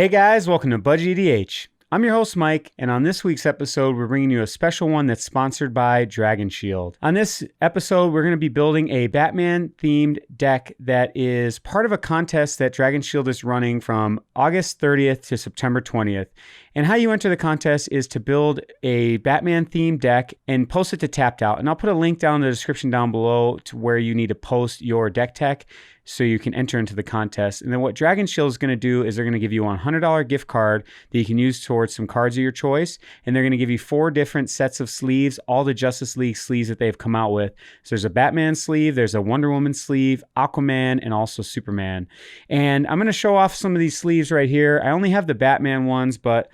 Hey guys, welcome to BudgetEDH. I'm your host Mike, and on this week's episode, we're bringing you a special one that's sponsored by Dragonshield. On this episode, we're going to be building a Batman-themed deck that is part of a contest that Dragonshield is running from August 30th to September 20th. And how you enter the contest is to build a Batman-themed deck and post it to Tapped Out. And I'll put a link down in the description down below to where you need to post your deck tech so you can enter into the contest. And then what Dragonshield is going to do is they're going to give you a $100 gift card that you can use towards some cards of your choice. And they're going to give you 4 different sets of sleeves, all the Justice League sleeves that they've come out with. So there's a Batman sleeve, there's a Wonder Woman sleeve, Aquaman, and also Superman. And I'm going to show off some of these sleeves right here. I only have the Batman ones, but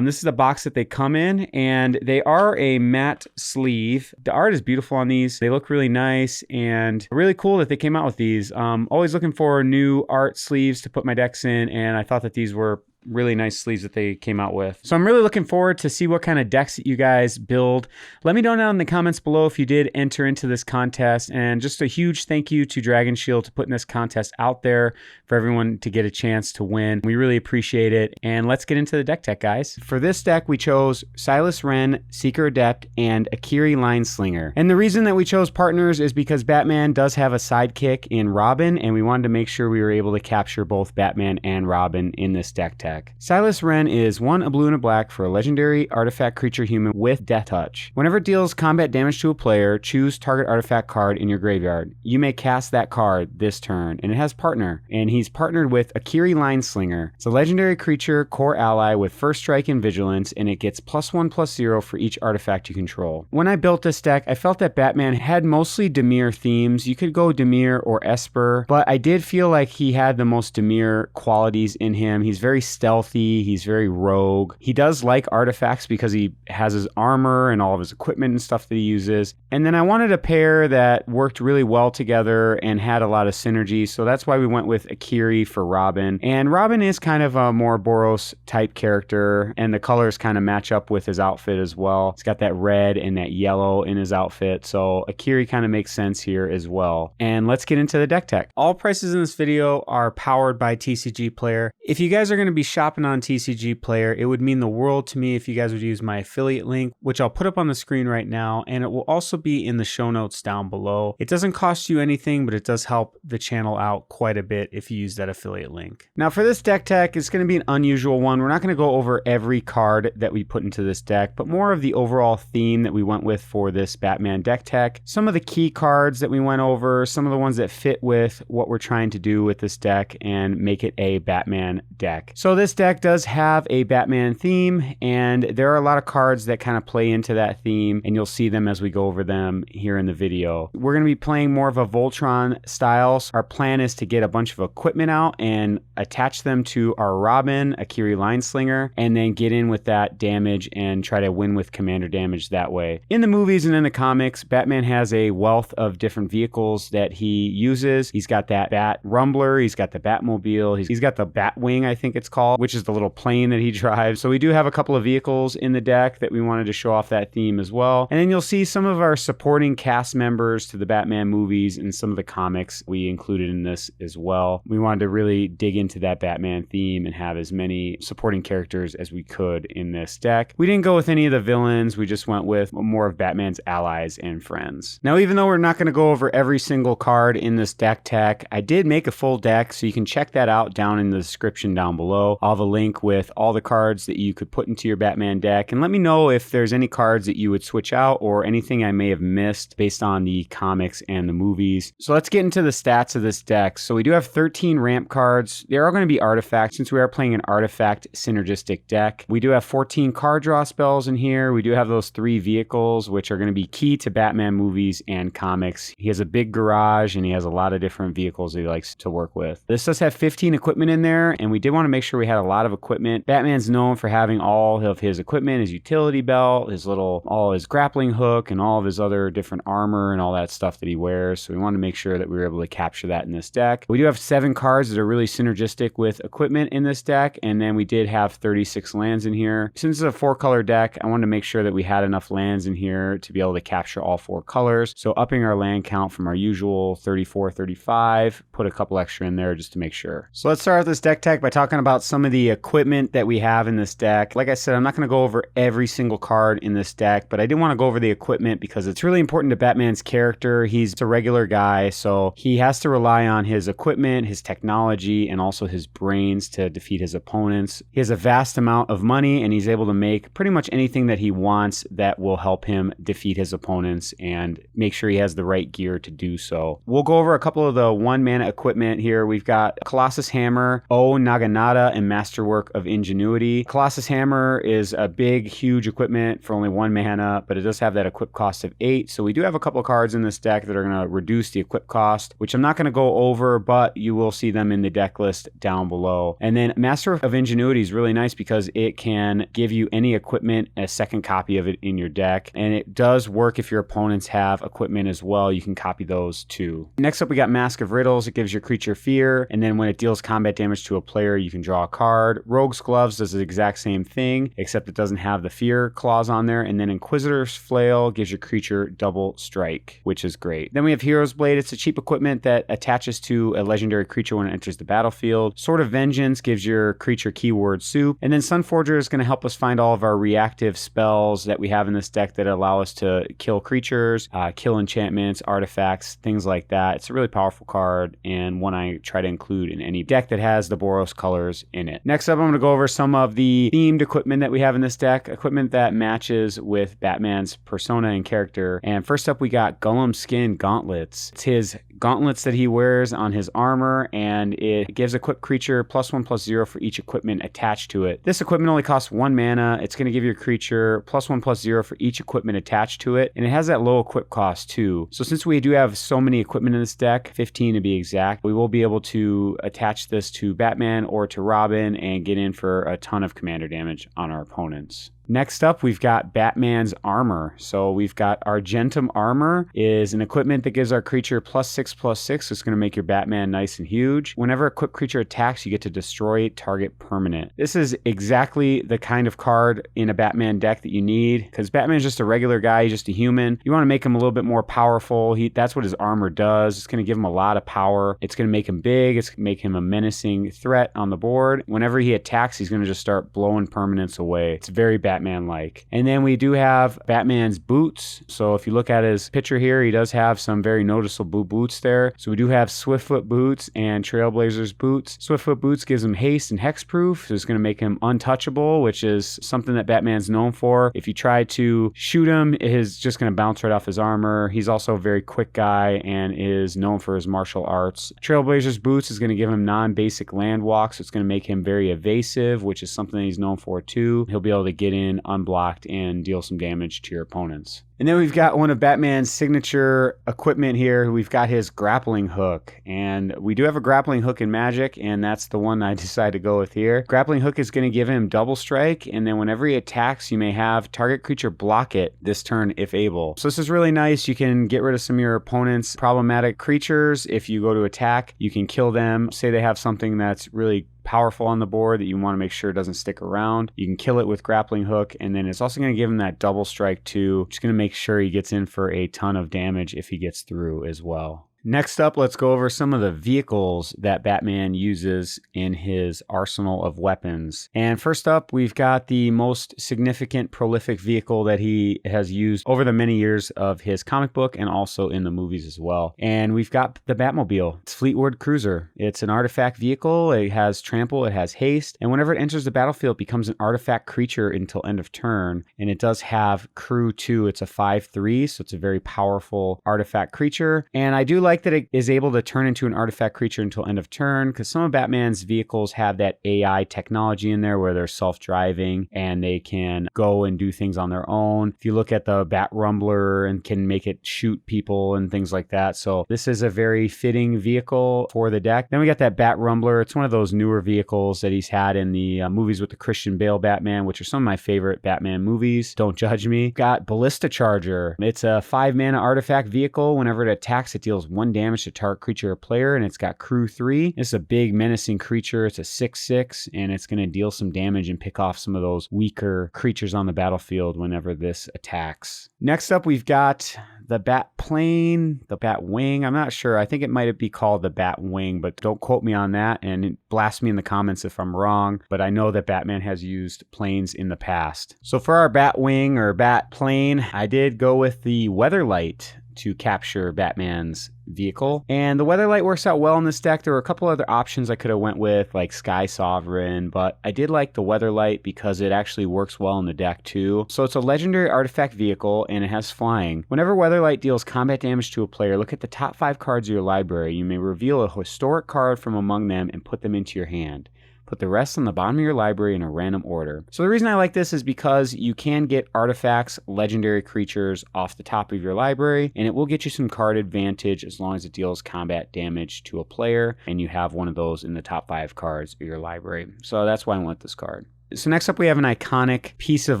this is the box that they come in, and they are a matte sleeve. The art is beautiful on these. They look really nice and really cool that they came out with these. Always looking for new art sleeves to put my decks in, and I thought that these were really nice sleeves that they came out with. So I'm really looking forward to see what kind of decks that you guys build. Let me know down in the comments below if you did enter into this contest, and just a huge thank you to Dragonshield to putting this contest out there for everyone to get a chance to win. We really appreciate it, and let's get into the deck tech, guys. For this deck, we chose Silas Renn, Seeker Adept, and Akiri Slinger. And the reason that we chose partners is because Batman does have a sidekick in Robin, and we wanted to make sure we were able to capture both Batman and Robin in this deck tech. Silas Renn is 1 a blue and a black for a legendary artifact creature human with Death Touch. Whenever it deals combat damage to a player, choose target artifact card in your graveyard. You may cast that card this turn, and it has partner, and he's partnered with Akiri Slinger. It's a legendary creature core ally with first strike and vigilance, and it gets +1/+0 for each artifact you control. When I built this deck, I felt that Batman had mostly Demir themes. You could go Demir or Esper, but I did feel like he had the most Demir qualities in him. He's very stealthy, he's very rogue. He does like artifacts because he has his armor and all of his equipment and stuff that he uses. And then I wanted a pair that worked really well together and had a lot of synergy, so that's why we went with Akiri for Robin. And Robin is kind of a more Boros type character, and the colors kind of match up with his outfit as well. He's got that red and that yellow in his outfit, so Akiri kind of makes sense here as well. And let's get into the deck tech. All prices in this video are powered by TCGPlayer. If you guys are going to be shopping on TCGPlayer, it would mean the world to me if you guys would use my affiliate link, which I'll put up on the screen right now, and it will also be in the show notes down below. It doesn't cost you anything, but it does help the channel out quite a bit if you use that affiliate link. Now for this deck tech, it's going to be an unusual one. We're not going to go over every card that we put into this deck, but more of the overall theme that we went with for this Batman deck tech. Some of the key cards that we went over, some of the ones that fit with what we're trying to do with this deck and make it a Batman deck. So this deck does have a Batman theme, and there are a lot of cards that kind of play into that theme, and you'll see them as we go over them here in the video. We're going to be playing more of a Voltron style. So our plan is to get a bunch of equipment out and attach them to our Robin, Akiri Slinger, and then get in with that damage and try to win with commander damage that way. In the movies and in the comics, Batman has a wealth of different vehicles that he uses. He's got that Bat Rumbler, he's got the Batmobile, he's got the Batwing, I think it's called, which is the little plane that he drives. So we do have a couple of vehicles in the deck that we wanted to show off that theme as well. And then you'll see some of our supporting cast members to the Batman movies and some of the comics we included in this as well. We wanted to really dig into that Batman theme and have as many supporting characters as we could in this deck. We didn't go with any of the villains, we just went with more of Batman's allies and friends. Now, even though we're not going to go over every single card in this deck tech, I did make a full deck, so you can check that out down in the description down below. I'll have a link with all the cards that you could put into your Batman deck, and let me know if there's any cards that you would switch out or anything I may have missed based on the comics and the movies. So let's get into the stats of this deck. So we do have 13 ramp cards. They're all going to be artifacts since we are playing an artifact synergistic deck. We do have 14 card draw spells in here. We do have those 3 vehicles, which are going to be key to Batman movies and comics. He has a big garage and he has a lot of different vehicles that he likes to work with. This does have 15 equipment in there, and we did want to make sure we had a lot of equipment. Batman's known for having all of his equipment, his utility belt, all his grappling hook, and all of his other different armor and all that stuff that he wears. So we wanted to make sure that we were able to capture that in this deck. We do have 7 cards that are really synergistic with equipment in this deck, and then we did have 36 lands in here. Since it's a 4-color deck, I wanted to make sure that we had enough lands in here to be able to capture all 4 colors. So upping our land count from our usual 34, 35, put a couple extra in there just to make sure. So let's start with this deck tech by talking about some some of the equipment that we have in this deck. Like I said, I'm not going to go over every single card in this deck, but I did want to go over the equipment because it's really important to Batman's character. He's a regular guy, so he has to rely on his equipment, his technology, and also his brains to defeat his opponents. He has a vast amount of money, and he's able to make pretty much anything that he wants that will help him defeat his opponents and make sure he has the right gear to do so. We'll go over a couple of the 1-mana equipment here. We've got Colossus Hammer, O Naginata, and Masterwork of Ingenuity. Colossus Hammer is a big, huge equipment for only 1 mana, but it does have that equip cost of 8. So we do have a couple of cards in this deck that are going to reduce the equip cost, which I'm not going to go over, but you will see them in the deck list down below. And then Master of Ingenuity is really nice because it can give you any equipment, a second copy of it in your deck. And it does work if your opponents have equipment as well. You can copy those too. Next up, we got Mask of Riddles. It gives your creature fear, and then when it deals combat damage to a player, you can draw a card. Rogue's Gloves does the exact same thing, except it doesn't have the fear clause on there. And then Inquisitor's Flail gives your creature double strike, which is great. Then we have Hero's Blade. It's a cheap equipment that attaches to a legendary creature when it enters the battlefield. Sword of Vengeance gives your creature keyword soup. And then Sunforger is going to help us find all of our reactive spells that we have in this deck that allow us to kill creatures, kill enchantments, artifacts, things like that. It's a really powerful card and one I try to include in any deck that has the Boros colors in it. Next up, I'm going to go over some of the themed equipment that we have in this deck, equipment that matches with Batman's persona and character. And first up, we got Golem Skin Gauntlets. It's his gauntlets that he wears on his armor, and it gives equipped creature +1/+0 for each equipment attached to it. This equipment only costs 1 mana. It's going to give your creature +1/+0 for each equipment attached to it, and it has that low equip cost too. So since we do have so many equipment in this deck, 15 to be exact, we will be able to attach this to Batman or to Robin and get in for a ton of commander damage on our opponents. Next up, we've got Batman's Armor. So we've got Argentum Armor is an equipment that gives our creature +6/+6. It's going to make your Batman nice and huge. Whenever a equipped creature attacks, you get to destroy target permanent. This is exactly the kind of card in a Batman deck that you need, because Batman's just a regular guy, he's just a human. You want to make him a little bit more powerful. That's what his armor does. It's going to give him a lot of power. It's going to make him big. It's going to make him a menacing threat on the board. Whenever he attacks, he's going to just start blowing permanents away. It's very Batman-like. And then we do have Batman's boots. So if you look at his picture here, he does have some very noticeable boots there. So we do have Swiftfoot boots and Trailblazer's boots. Swiftfoot boots gives him haste and hexproof. So it's going to make him untouchable, which is something that Batman's known for. If you try to shoot him, it is just going to bounce right off his armor. He's also a very quick guy and is known for his martial arts. Trailblazer's boots is going to give him non-basic land walk. So it's going to make him very evasive, which is something that he's known for too. He'll be able to get in unblocked and deal some damage to your opponents. And then we've got one of Batman's signature equipment here. We've got his grappling hook. And we do have a grappling hook in Magic, and that's the one I decided to go with here. Grappling hook is going to give him double strike, and then whenever he attacks, you may have target creature block it this turn if able. So this is really nice. You can get rid of some of your opponent's problematic creatures. If you go to attack, you can kill them. Say they have something that's really powerful on the board that you want to make sure doesn't stick around. You can kill it with grappling hook, and then it's also going to give him that double strike too, which is going to make sure he gets in for a ton of damage if he gets through as well. Next up, let's go over some of the vehicles that Batman uses in his arsenal of weapons. And first up, we've got the most significant prolific vehicle that he has used over the many years of his comic book and also in the movies as well. And we've got the Batmobile. It's Fleetwood Cruiser. It's an artifact vehicle. It has trample, it has haste, and whenever it enters the battlefield, it becomes an artifact creature until end of turn. And it does have crew 2. It's a 5/3, so it's a very powerful artifact creature. And I do like that it is able to turn into an artifact creature until end of turn, because some of Batman's vehicles have that AI technology in there where they're self-driving and they can go and do things on their own. If you look at the Bat Rumbler and can make it shoot people and things like that. So this is a very fitting vehicle for the deck. Then we got that Bat Rumbler. It's one of those newer vehicles that he's had in the movies with the Christian Bale Batman, which are some of my favorite Batman movies. Don't judge me. Got Ballista Charger. It's a 5-mana artifact vehicle. Whenever it attacks, it deals 1 damage to target creature or player, and it's got crew 3. It's a big menacing creature. It's a 6/6, and it's going to deal some damage and pick off some of those weaker creatures on the battlefield whenever this attacks. Next up, we've got the Bat Plane, the Bat Wing. I'm not sure. I think it might be called the Bat Wing, but don't quote me on that and blast me in the comments if I'm wrong. But I know that Batman has used planes in the past. So for our Bat Wing or Bat Plane, I did go with the Weatherlight to capture Batman's vehicle. And the Weatherlight works out well in this deck. There were a couple other options I could have went with, like Sky Sovereign, but I did like the Weatherlight because it actually works well in the deck too. So it's a legendary artifact vehicle and it has flying. Whenever Weatherlight deals combat damage to a player, look at the top 5 cards of your library. You may reveal a historic card from among them and put them into your hand. Put the rest on the bottom of your library in a random order. So the reason I like this is because you can get artifacts, legendary creatures off the top of your library, and it will get you some card advantage as long as it deals combat damage to a player, and you have one of those in the top 5 cards of your library. So that's why I want this card. So next up we have an iconic piece of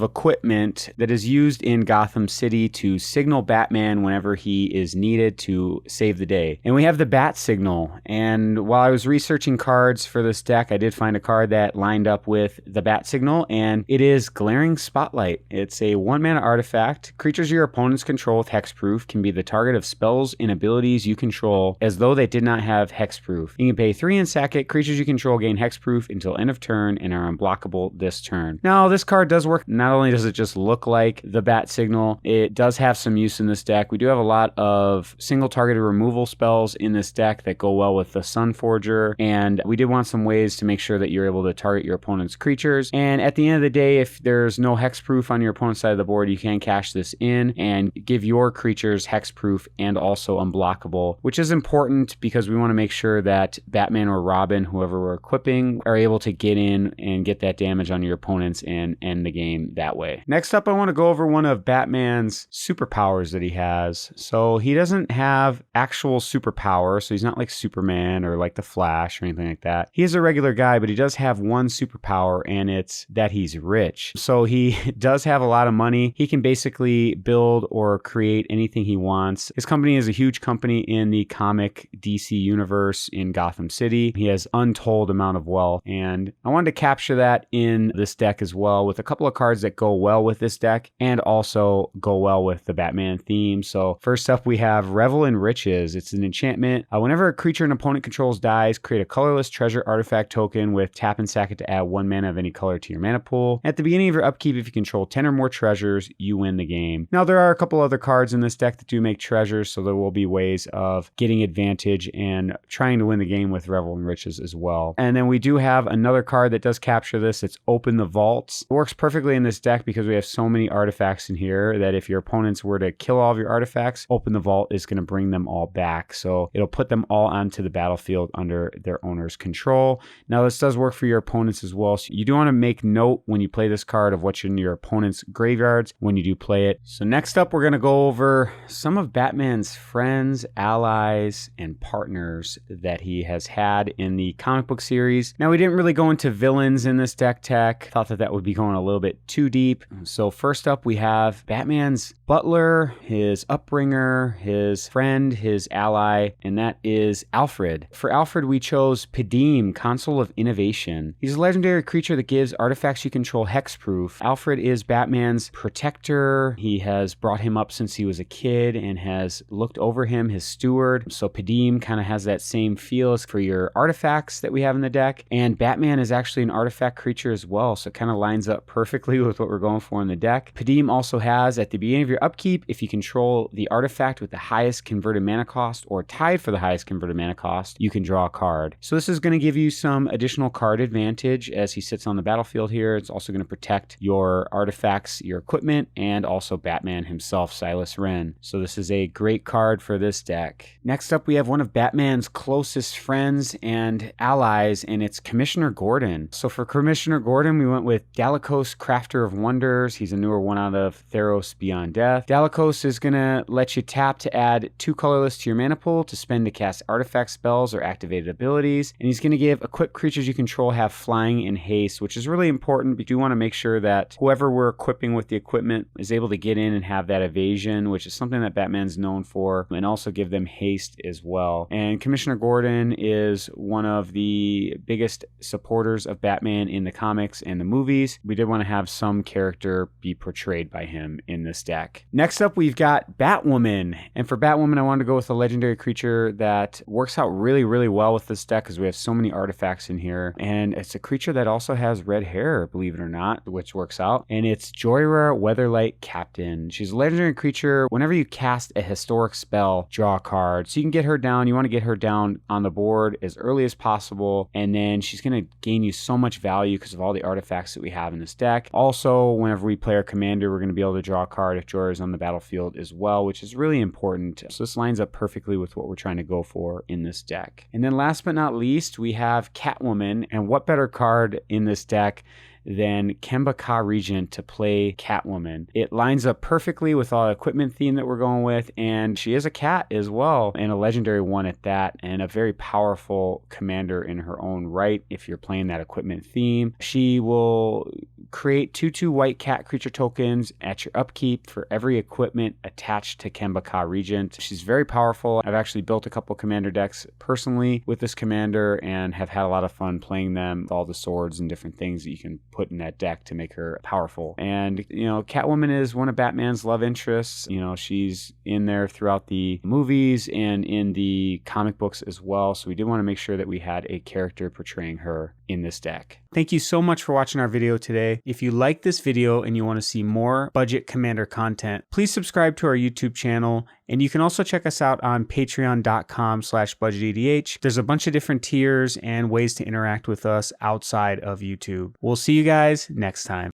equipment that is used in Gotham City to signal Batman whenever he is needed to save the day. And we have the Bat Signal. And while I was researching cards for this deck, I did find a card that lined up with the Bat Signal, and it is Glaring Spotlight. It's a 1-mana artifact. Creatures your opponents control with hexproof can be the target of spells and abilities you control as though they did not have hexproof. You can pay 3 and sack it. Creatures you control gain hexproof until end of turn and are unblockable this turn. Now, this card does work. Not only does it just look like the Bat Signal, it does have some use in this deck. We do have a lot of single targeted removal spells in this deck that go well with the Sun Forger, and we did want some ways to make sure that you're able to target your opponent's creatures. And at the end of the day, if there's no hexproof on your opponent's side of the board, you can cash this in and give your creatures hexproof and also unblockable, which is important because we want to make sure that Batman or Robin, whoever we're equipping, are able to get in and get that damage on your opponents and end the game that way. Next up, I want to go over one of Batman's superpowers that he has. So he doesn't have actual superpower, so he's not like Superman or like the Flash or anything like that. He is a regular guy, but he does have one superpower, and it's that he's rich. So he does have a lot of money. He can basically build or create anything he wants. His company is a huge company in the comic DC universe in Gotham City. He has untold amount of wealth, and I wanted to capture that in this deck as well with a couple of cards that go well with this deck and also go well with the Batman theme. So first up, we have Revel in Riches. It's an enchantment. Whenever a creature an opponent controls dies, create a colorless treasure artifact token with tap and sack it to add 1 mana of any color to your mana pool. At the beginning of your upkeep, if you control 10 or more treasures, you win the game. Now, there are a couple other cards in this deck that do make treasures, so there will be ways of getting advantage and trying to win the game with Revel in Riches as well. And then we do have another card that does capture this. It's Open the Vaults. It works perfectly in this deck because we have so many artifacts in here that if your opponents were to kill all of your artifacts, Open the Vault is going to bring them all back. So it'll put them all onto the battlefield under their owner's control. Now, this does work for your opponents as well. So you do want to make note when you play this card of what's in your opponent's graveyards when you do play it. So next up, we're going to go over some of Batman's friends, allies, and partners that he has had in the comic book series. Now, we didn't really go into villains in this deck tech. Thought that would be going a little bit too deep. So first up, we have Batman's butler, his upbringer, his friend, his ally, and that is Alfred. For Alfred, we chose Padim, Console of Innovation. He's a legendary creature that gives artifacts you control hexproof. Alfred is Batman's protector. He has brought him up since he was a kid and has looked over him, his steward. So Padim kind of has that same feel as for your artifacts that we have in the deck. And Batman is actually an artifact creature as well, so it kind of lines up perfectly with what we're going for in the deck. Padim also has, at the beginning of your upkeep, if you control the artifact with the highest converted mana cost or tied for the highest converted mana cost, you can draw a card. So this is going to give you some additional card advantage as he sits on the battlefield here. It's also going to protect your artifacts, your equipment, and also Batman himself, Silas Renn. So this is a great card for this deck. Next up, we have one of Batman's closest friends and allies, and it's Commissioner Gordon. So for Commissioner Gordon, we went with Dalekos, Crafter of Wonders. He's a newer one out of Theros Beyond Death. Dalekos is going to let you tap to add 2 colorless to your mana pool to spend to cast artifact spells or activated abilities. And he's going to give equipped creatures you control have flying and haste, which is really important. We do want to make sure that whoever we're equipping with the equipment is able to get in and have that evasion, which is something that Batman's known for, and also give them haste as well. And Commissioner Gordon is one of the biggest supporters of Batman in the comics. comics and the movies. We did want to have some character be portrayed by him in this deck. Next up, we've got Batwoman. And for Batwoman, I wanted to go with a legendary creature that works out really, really well with this deck because we have so many artifacts in here. And it's a creature that also has red hair, believe it or not, which works out. And it's Joyra Weatherlight Captain. She's a legendary creature. Whenever you cast a historic spell, draw a card. So you can get her down. You want to get her down on the board as early as possible. And then she's going to gain you so much value because of all the artifacts that we have in this deck. Also, whenever we play our commander, we're going to be able to draw a card if Joyra is on the battlefield as well, which is really important. So this lines up perfectly with what we're trying to go for in this deck. And then last but not least, we have Catwoman. And what better card in this deck than Kemba Ka Regent to play Catwoman. It lines up perfectly with our equipment theme that we're going with, and she is a cat as well, and a legendary one at that, and a very powerful commander in her own right if you're playing that equipment theme. She will create 2/2 white cat creature tokens at your upkeep for every equipment attached to Kemba Ka Regent. She's very powerful. I've actually built a couple commander decks personally with this commander and have had a lot of fun playing them with all the swords and different things that you can put in that deck to make her powerful. And, you know, Catwoman is one of Batman's love interests. You know, she's in there throughout the movies and in the comic books as well. So we did want to make sure that we had a character portraying her in this deck. Thank you so much for watching our video today. If you like this video and you want to see more budget commander content, please subscribe to our YouTube channel. And you can also check us out on patreon.com/BudgetEDH. There's a bunch of different tiers and ways to interact with us outside of YouTube. We'll see you guys next time.